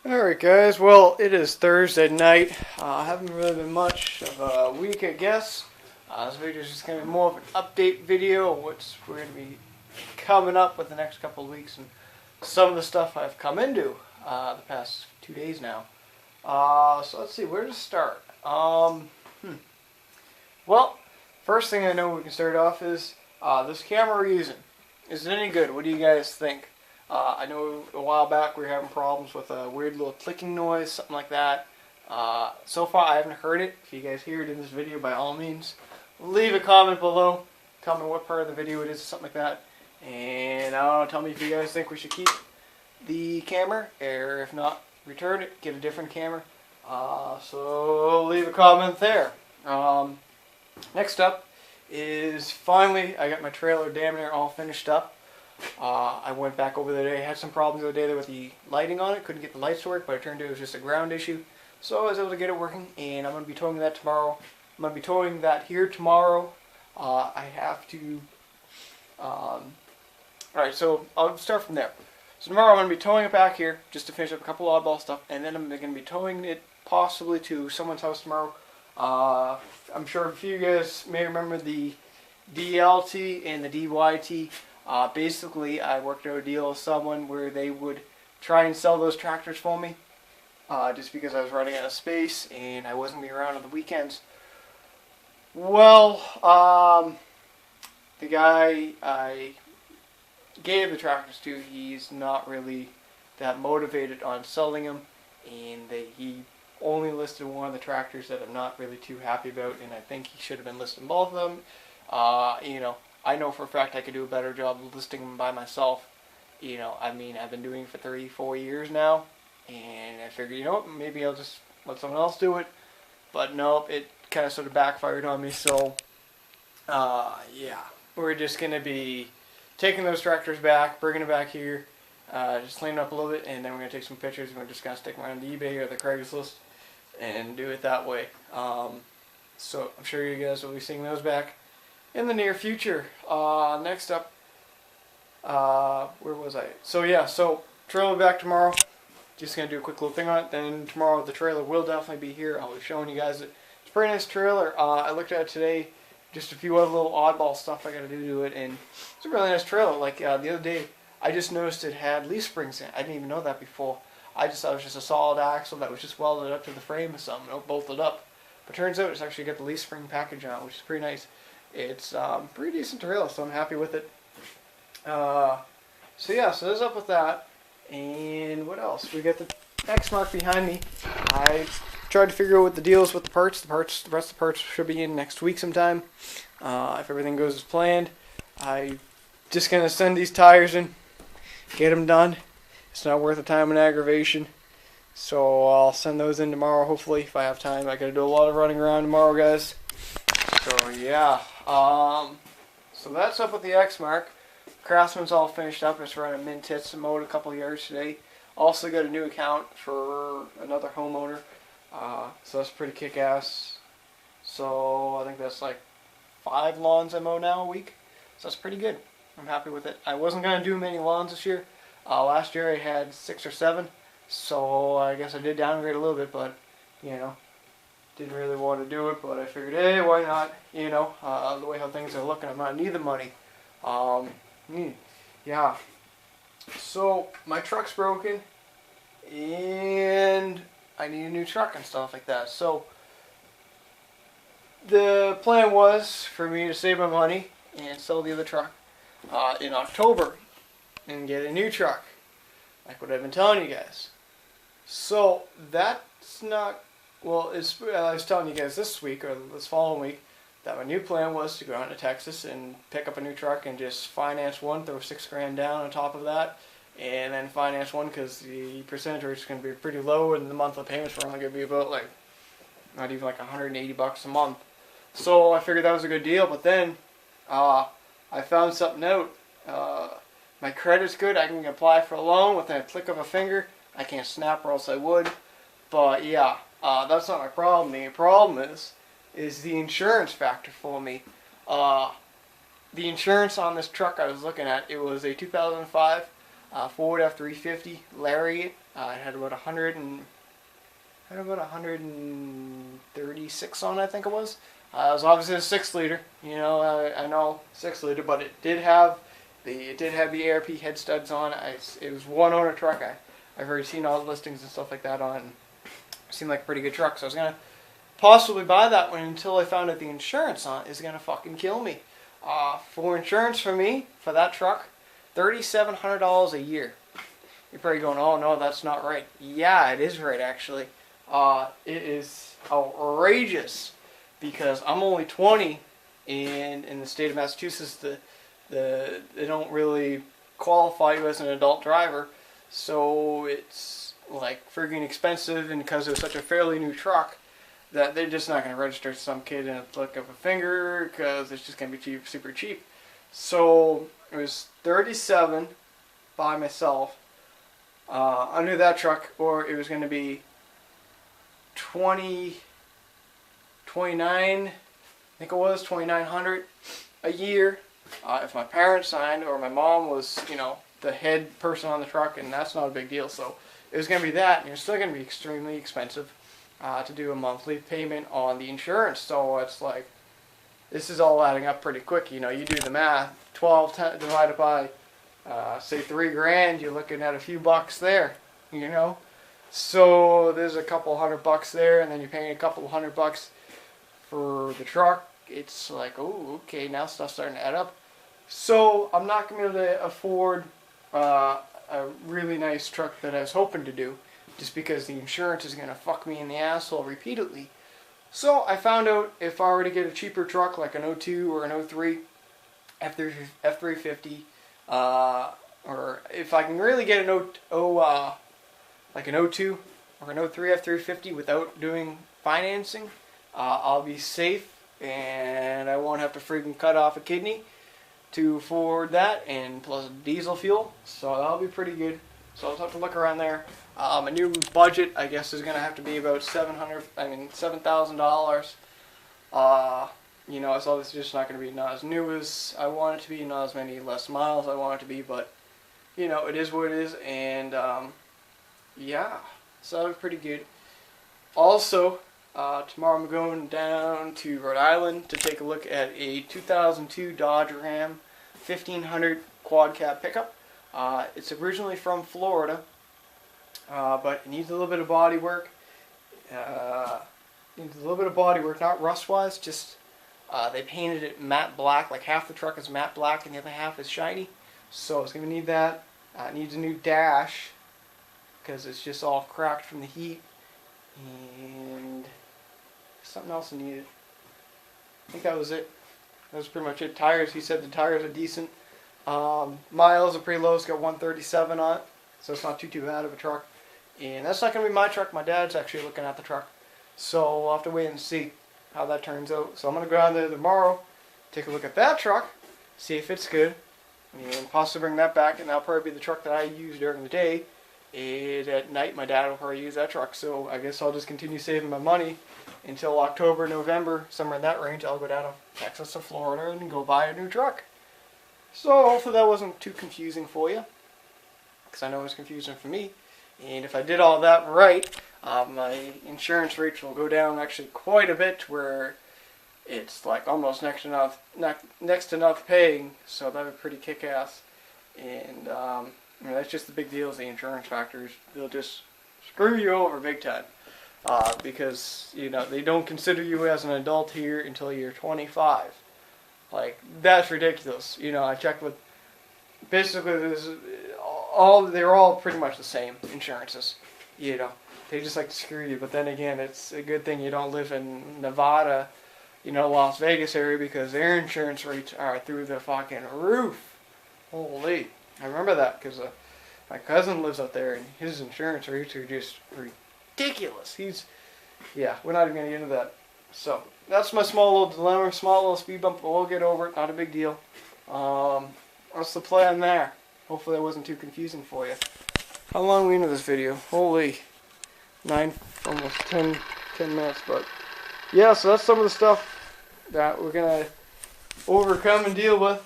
Alright guys, well it is Thursday night. Haven't really been much of a week I guess. This video is just going to be more of an update video of what we're going to be coming up with the next couple of weeks and some of the stuff I've come into the past 2 days now. So let's see, where to start? Well, first thing I know we can start off is this camera we're using. Is it any good? What do you guys think? I know a while back we were having problems with a weird little clicking noise, something like that. So far I haven't heard it. If you guys hear it in this video, by all means, leave a comment below. Tell me what part of the video it is, something like that. And tell me if you guys think we should keep the camera, or if not, return it, get a different camera. So leave a comment there. Next up is finally I got my trailer damn near all finished up. I went back over the day, had some problems the other day with the lighting on it, couldn't get the lights to work, but it turned out it was just a ground issue. So I was able to get it working, and I'm going to be towing that tomorrow. I'm going to be towing that here tomorrow. I have to, alright, so I'll start from there. So tomorrow I'm going to be towing it back here, just to finish up a couple oddball stuff, and then I'm going to be towing it possibly to someone's house tomorrow. I'm sure a few of you guys may remember the DLT and the DYT. Basically, I worked out a deal with someone where they would try and sell those tractors for me, just because I was running out of space and I wasn't going to be around on the weekends. Well, the guy I gave the tractors to, he's not really that motivated on selling them, and he only listed one of the tractors that I'm not really too happy about, and I think he should have been listing both of them. I know for a fact I could do a better job of listing them by myself. I've been doing it for 3-4 years now, and I figured, maybe I'll just let someone else do it. But nope, it kind of sort of backfired on me, so, yeah. We're just going to be taking those tractors back, bringing it back here, just cleaning up a little bit, and then we're going to take some pictures, and we're just going to stick them on the eBay or the Craigslist, and do it that way. So I'm sure you guys will be seeing those back in the near future. Next up, where was I? So trailer back tomorrow. Just gonna do a quick little thing on it. Then tomorrow the trailer will definitely be here. I'll be showing you guys it. It's a pretty nice trailer. I looked at it today. Just a few other little oddball stuff I gotta do to it, and it's a really nice trailer. Like the other day, I just noticed it had leaf springs in it. I didn't even know that before. I just thought it was just a solid axle that was just welded up to the frame or something, bolted up. But turns out it's actually got the leaf spring package on it, which is pretty nice. It's pretty decent trailer, so I'm happy with it. So that's up with that. And what else? We got the Exmark behind me. I tried to figure out what the deal is with the parts. The rest of the parts should be in next week sometime. If everything goes as planned. I'm just going to send these tires in, get them done. It's not worth the time and aggravation. So I'll send those in tomorrow, hopefully, if I have time. I got to do a lot of running around tomorrow, guys. So yeah, so that's up with the Exmark. Craftsman's all finished up. It's running mint tits and mowed a couple of yards today. Also got a new account for another homeowner, so that's pretty kick-ass. So I think that's like 5 lawns I mow now a week, so that's pretty good. I'm happy with it. I wasn't going to do many lawns this year. Last year I had 6 or 7, so I guess I did downgrade a little bit, but didn't really want to do it, but I figured, hey, why not? The way how things are looking, I might need the money. Yeah. So my truck's broken, and I need a new truck and stuff like that. So the plan was for me to save my money and sell the other truck in October and get a new truck, like what I've been telling you guys. So that's not. Well, I was telling you guys this week, or this following week, that my new plan was to go out to Texas and pick up a new truck and just finance one, throw $6 grand down on top of that, and then finance one because the percentage rate is going to be pretty low, and the monthly payments were only going to be about not even like $180 a month. So I figured that was a good deal, but then I found something out. My credit's good. I can apply for a loan with a click of a finger. I can't snap or else I would. But yeah. That's not my problem. The problem is the insurance factor for me. The insurance on this truck I was looking at, it was a 2005 Ford F350 Lariat. It had about 136 on it, I think it was. It was obviously a 6-liter. You know, I know 6-liter, but it did have the ARP head studs on it. It was one owner truck. I've already seen all the listings and stuff like that on. It seemed like a pretty good truck, so I was gonna possibly buy that one until I found out the insurance on it is gonna fucking kill me. For insurance for me for that truck, $3,700 a year. You're probably going, oh no, that's not right. Yeah, it is right actually. It is outrageous because I'm only 20, and in the state of Massachusetts, they don't really qualify you as an adult driver, so it's like friggin' expensive, and because it was such a fairly new truck, that they're just not going to register to some kid in a flick of a finger because it's just going to be cheap, super cheap. So it was 37 by myself under that truck, or it was going to be 29, I think it was $2,900 a year if my parents signed, or my mom was, you know, the head person on the truck, and that's not a big deal. So it was going to be that, and it's still going to be extremely expensive to do a monthly payment on the insurance. So it's like, this is all adding up pretty quick. You know, you do the math, 12 divided by say $3,000, you're looking at a few bucks there, you know. So there's a couple $100 there, and then you're paying a couple $100 for the truck. It's like, oh, okay, now stuff's starting to add up. So I'm not going to be able to afford a really nice truck that I was hoping to do, just because the insurance is going to fuck me in the asshole repeatedly. So I found out if I were to get a cheaper truck like an 02 or an 03 F350, or if I can really get an like an 02 or an 03 F350 without doing financing, I'll be safe, and I won't have to freaking cut off a kidney to afford that, and plus diesel fuel, so that'll be pretty good. So I'll have to look around there. A new budget, I guess, is going to have to be about $7,000. You know, so it's just not going to be not as new as I want it to be, not as many less miles I want it to be, but, you know, it is what it is, and, yeah, so that'll be pretty good. Also, tomorrow I'm going down to Rhode Island to take a look at a 2002 Dodge Ram 1500 quad cab pickup. It's originally from Florida, but it needs a little bit of body work. Not rust-wise, just they painted it matte black, like half the truck is matte black and the other half is shiny. So it's going to need that. It needs a new dash because it's just all cracked from the heat. And something else needed. I think that was it. That was pretty much it. Tires, he said the tires are decent. Miles are pretty low. It's got 137 on it, so it's not too bad of a truck. And that's not going to be my truck. My dad's actually looking at the truck, so we'll have to wait and see how that turns out. So I'm going to go down there tomorrow, take a look at that truck, see if it's good, and possibly bring that back, and that'll probably be the truck that I use during the day. And at night, my dad will probably use that truck. So I guess I'll just continue saving my money until October, November, somewhere in that range. I'll go down to Texas or Florida and go buy a new truck. So hopefully that wasn't too confusing for you, because I know it was confusing for me. And if I did all that right, my insurance rates will go down actually quite a bit, where it's like almost next to not paying. So that would be pretty kick-ass. And I mean, that's just the big deal is the insurance factors. They'll just screw you over big time. Because, you know, they don't consider you as an adult here until you're 25. Like, that's ridiculous. You know, I checked with, basically, they're all pretty much the same insurances. You know, they just like to screw you. But then again, it's a good thing you don't live in Nevada, you know, Las Vegas area, because their insurance rates are through the fucking roof. Holy. I remember that because my cousin lives out there, and his insurance rates are just ridiculous. Yeah, we're not even going to get into that. So, that's my small little dilemma, small little speed bump, but we'll get over it, not a big deal. What's the plan there? Hopefully that wasn't too confusing for you. How long are we into this video? Holy, almost 10 minutes, but yeah, so that's some of the stuff that we're going to overcome and deal with.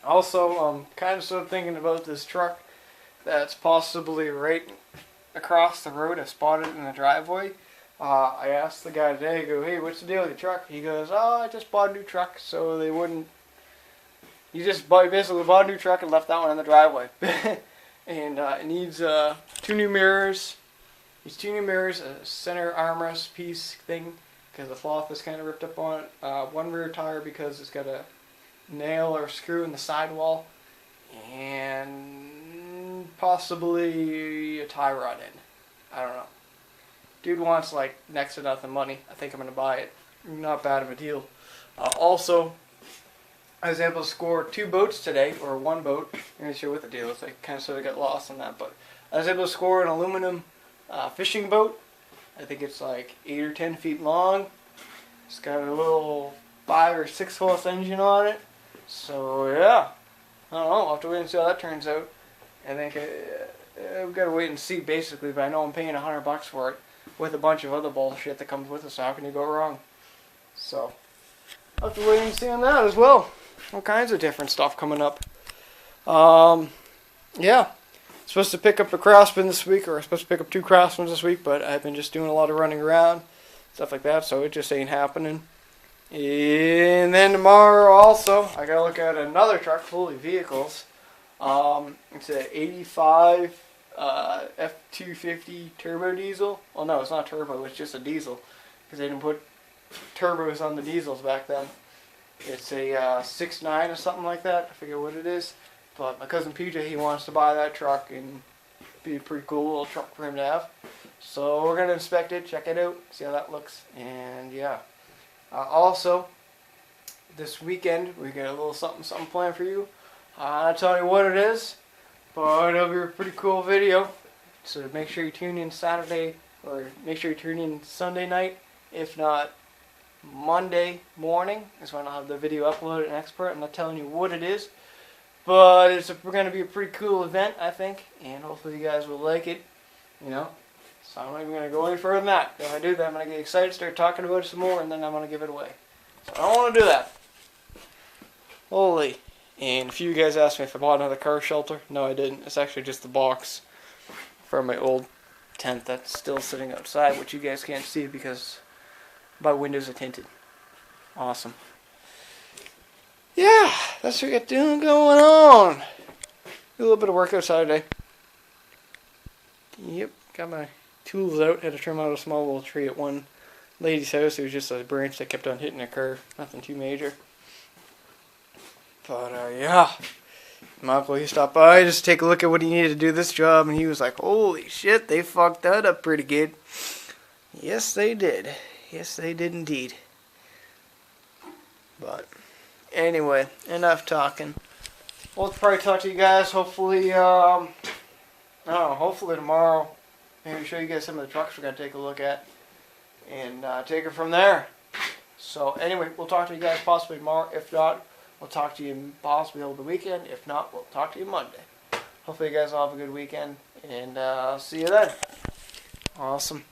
Also, kind of sort of thinking about this truck that's possibly right across the road. I spotted it in the driveway. I asked the guy today, I go, hey, what's the deal with your truck? He goes, oh, I just bought a new truck, so they wouldn't. He just basically bought a new truck and left that one in the driveway. And it needs 2 new mirrors. These 2 new mirrors, a center armrest piece thing, because the cloth is kind of ripped up on it. 1 rear tire because it's got a nail or screw in the sidewall. And possibly a tie rod in. I don't know. Dude wants like next to nothing money. I think I'm going to buy it. Not bad of a deal. Also, I was able to score 2 boats today, or 1 boat. I'm not sure what the deal is. I kind of sort of got lost on that, but I was able to score an aluminum fishing boat. I think it's like 8 or 10 feet long. It's got a little 5 or 6 horse engine on it. So yeah, I don't know. I'll have to wait and see how that turns out. I think I've got to wait and see basically, but I know I'm paying $100 for it with a bunch of other bullshit that comes with it. So how can you go wrong? So I'll have to wait and see on that as well. All kinds of different stuff coming up. Yeah. Supposed to pick up a Craftsman this week, or I'm supposed to pick up 2 Craftsmans this week, but I've been just doing a lot of running around, stuff like that, so it just ain't happening. And then tomorrow also, I gotta look at another truck full of vehicles. It's an 85 F250 turbo diesel. Well, no, it's not turbo, it's just a diesel, because they didn't put turbos on the diesels back then. It's a 6.9 or something like that, I forget what it is. But my cousin PJ, he wants to buy that truck, and be a pretty cool little truck for him to have. So we're going to inspect it, check it out, see how that looks, and yeah. Also, this weekend, we got a little something planned for you. I'm not telling you what it is, but it'll be a pretty cool video. So make sure you tune in Saturday, or make sure you tune in Sunday night. If not, Monday morning is when I'll have the video uploaded and export. I'm not telling you what it is, but it's going to be a pretty cool event, I think, and hopefully you guys will like it, you know. So I'm not even going to go any further than that. If I do that, I'm going to get excited, start talking about it some more, and then I'm going to give it away. So I don't want to do that. Holy. And a few of you guys asked me if I bought another car shelter. No, I didn't. It's actually just the box from my old tent that's still sitting outside, which you guys can't see because my windows are tinted. Awesome. Yeah, that's what we got going on. Do a little bit of work outside today. Yep, got my tools out. Had to trim out a small little tree at one lady's house. It was just a branch that kept on hitting a curve. Nothing too major. But yeah, my uncle, he stopped by just to take a look at what he needed to do this job, and he was like, holy shit, they fucked that up pretty good. Yes, they did. Yes, they did indeed. But anyway, enough talking. We'll probably talk to you guys hopefully, I don't know, hopefully tomorrow. Maybe show you guys some of the trucks we're going to take a look at. And take it from there. So anyway, we'll talk to you guys possibly tomorrow. If not, we'll talk to you possibly over the weekend. If not, we'll talk to you Monday. Hopefully you guys all have a good weekend. And I'll see you then. Awesome.